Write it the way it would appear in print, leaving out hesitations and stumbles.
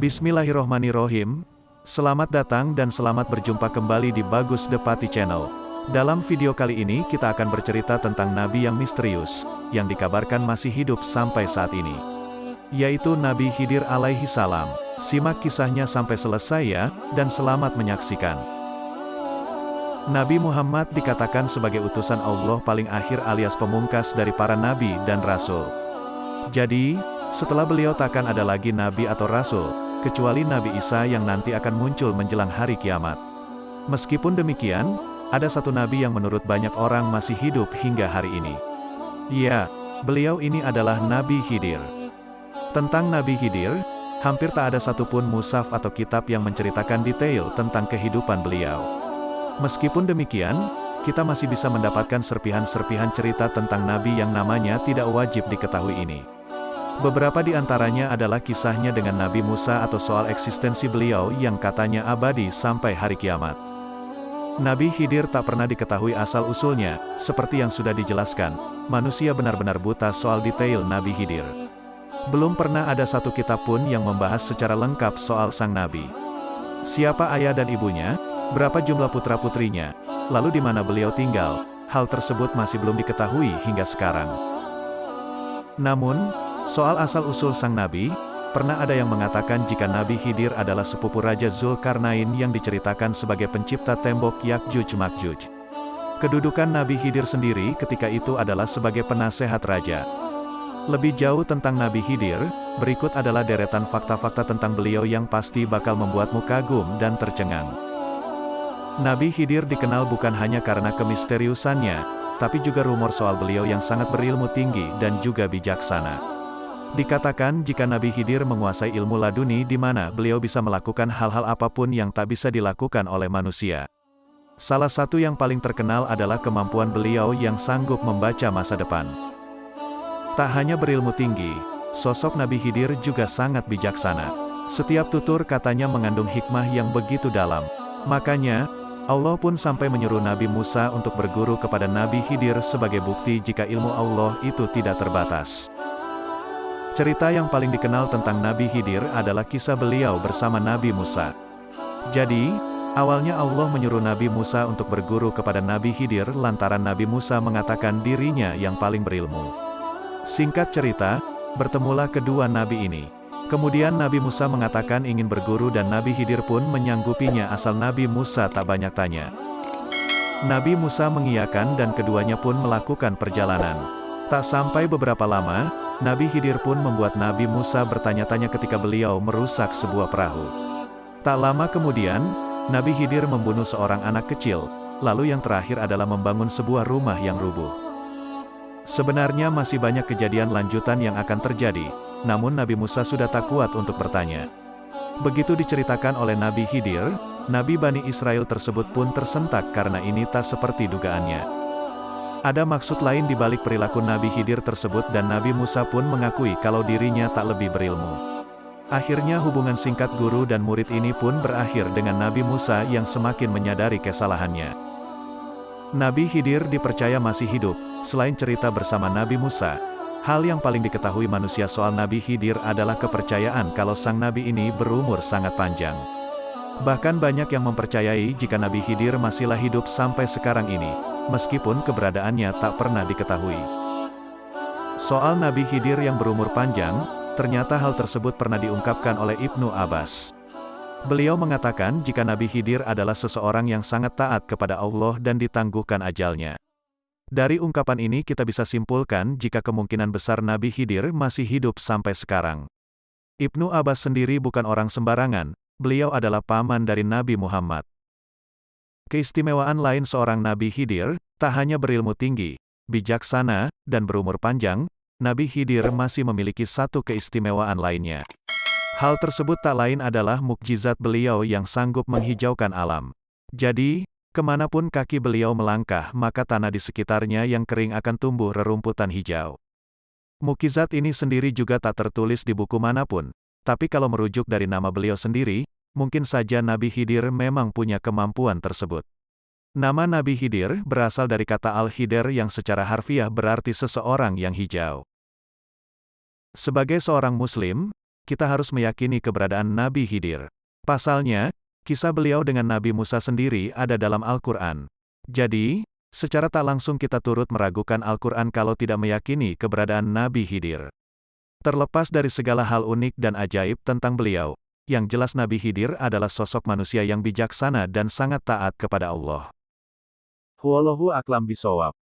Bismillahirrohmanirrohim. Selamat datang dan selamat berjumpa kembali di Bagus Depati Channel. Dalam video kali ini kita akan bercerita tentang nabi yang misterius, yang dikabarkan masih hidup sampai saat ini, yaitu Nabi Khidir alaihi salam. Simak kisahnya sampai selesai ya, dan selamat menyaksikan. Nabi Muhammad dikatakan sebagai utusan Allah paling akhir alias pemungkas dari para nabi dan rasul. Jadi, setelah beliau takkan ada lagi nabi atau rasul, kecuali Nabi Isa yang nanti akan muncul menjelang hari kiamat. Meskipun demikian, ada satu nabi yang menurut banyak orang masih hidup hingga hari ini. Ya, beliau ini adalah Nabi Khidir. Tentang Nabi Khidir, hampir tak ada satupun mushaf atau kitab yang menceritakan detail tentang kehidupan beliau. Meskipun demikian, kita masih bisa mendapatkan serpihan-serpihan cerita tentang nabi yang namanya tidak wajib diketahui ini. Beberapa di antaranya adalah kisahnya dengan Nabi Musa atau soal eksistensi beliau yang katanya abadi sampai hari kiamat. Nabi Khidir tak pernah diketahui asal-usulnya, seperti yang sudah dijelaskan, manusia benar-benar buta soal detail Nabi Khidir. Belum pernah ada satu kitab pun yang membahas secara lengkap soal sang nabi. Siapa ayah dan ibunya, berapa jumlah putra-putrinya, lalu di mana beliau tinggal, hal tersebut masih belum diketahui hingga sekarang. Namun, soal asal-usul sang nabi, pernah ada yang mengatakan jika Nabi Khidir adalah sepupu Raja Zulkarnain yang diceritakan sebagai pencipta tembok Yakjuj-Makjuj. Kedudukan Nabi Khidir sendiri ketika itu adalah sebagai penasehat raja. Lebih jauh tentang Nabi Khidir, berikut adalah deretan fakta-fakta tentang beliau yang pasti bakal membuatmu kagum dan tercengang. Nabi Khidir dikenal bukan hanya karena kemisteriusannya, tapi juga rumor soal beliau yang sangat berilmu tinggi dan juga bijaksana. Dikatakan jika Nabi Khidir menguasai ilmu laduni di mana beliau bisa melakukan hal-hal apapun yang tak bisa dilakukan oleh manusia. Salah satu yang paling terkenal adalah kemampuan beliau yang sanggup membaca masa depan. Tak hanya berilmu tinggi, sosok Nabi Khidir juga sangat bijaksana. Setiap tutur katanya mengandung hikmah yang begitu dalam. Makanya, Allah pun sampai menyuruh Nabi Musa untuk berguru kepada Nabi Khidir sebagai bukti jika ilmu Allah itu tidak terbatas. Cerita yang paling dikenal tentang Nabi Khidir adalah kisah beliau bersama Nabi Musa. Jadi, awalnya Allah menyuruh Nabi Musa untuk berguru kepada Nabi Khidir lantaran Nabi Musa mengatakan dirinya yang paling berilmu. Singkat cerita, bertemulah kedua nabi ini. Kemudian Nabi Musa mengatakan ingin berguru dan Nabi Khidir pun menyanggupinya asal Nabi Musa tak banyak tanya. Nabi Musa mengiyakan dan keduanya pun melakukan perjalanan. Tak sampai beberapa lama, Nabi Khidir pun membuat Nabi Musa bertanya-tanya ketika beliau merusak sebuah perahu. Tak lama kemudian, Nabi Khidir membunuh seorang anak kecil, lalu yang terakhir adalah membangun sebuah rumah yang rubuh. Sebenarnya masih banyak kejadian lanjutan yang akan terjadi, namun Nabi Musa sudah tak kuat untuk bertanya. Begitu diceritakan oleh Nabi Khidir, Nabi Bani Israel tersebut pun tersentak karena ini tak seperti dugaannya. Ada maksud lain di balik perilaku Nabi Khidir tersebut dan Nabi Musa pun mengakui kalau dirinya tak lebih berilmu. Akhirnya hubungan singkat guru dan murid ini pun berakhir dengan Nabi Musa yang semakin menyadari kesalahannya. Nabi Khidir dipercaya masih hidup. Selain cerita bersama Nabi Musa, hal yang paling diketahui manusia soal Nabi Khidir adalah kepercayaan kalau sang nabi ini berumur sangat panjang. Bahkan banyak yang mempercayai jika Nabi Khidir masihlah hidup sampai sekarang ini, meskipun keberadaannya tak pernah diketahui. Soal Nabi Khidir yang berumur panjang, ternyata hal tersebut pernah diungkapkan oleh Ibnu Abbas. Beliau mengatakan jika Nabi Khidir adalah seseorang yang sangat taat kepada Allah dan ditangguhkan ajalnya. Dari ungkapan ini kita bisa simpulkan jika kemungkinan besar Nabi Khidir masih hidup sampai sekarang. Ibnu Abbas sendiri bukan orang sembarangan, beliau adalah paman dari Nabi Muhammad. Keistimewaan lain seorang Nabi Khidir, tak hanya berilmu tinggi, bijaksana, dan berumur panjang, Nabi Khidir masih memiliki satu keistimewaan lainnya. Hal tersebut tak lain adalah mukjizat beliau yang sanggup menghijaukan alam. Jadi, kemanapun kaki beliau melangkah maka tanah di sekitarnya yang kering akan tumbuh rerumputan hijau. Mukjizat ini sendiri juga tak tertulis di buku manapun, tapi kalau merujuk dari nama beliau sendiri, mungkin saja Nabi Khidir memang punya kemampuan tersebut. Nama Nabi Khidir berasal dari kata Al-Khidir yang secara harfiah berarti seseorang yang hijau. Sebagai seorang muslim, kita harus meyakini keberadaan Nabi Khidir. Pasalnya, kisah beliau dengan Nabi Musa sendiri ada dalam Al-Quran. Jadi, secara tak langsung kita turut meragukan Al-Quran kalau tidak meyakini keberadaan Nabi Khidir. Terlepas dari segala hal unik dan ajaib tentang beliau, yang jelas Nabi Khidir adalah sosok manusia yang bijaksana dan sangat taat kepada Allah. Wallahu a'lam bishawab.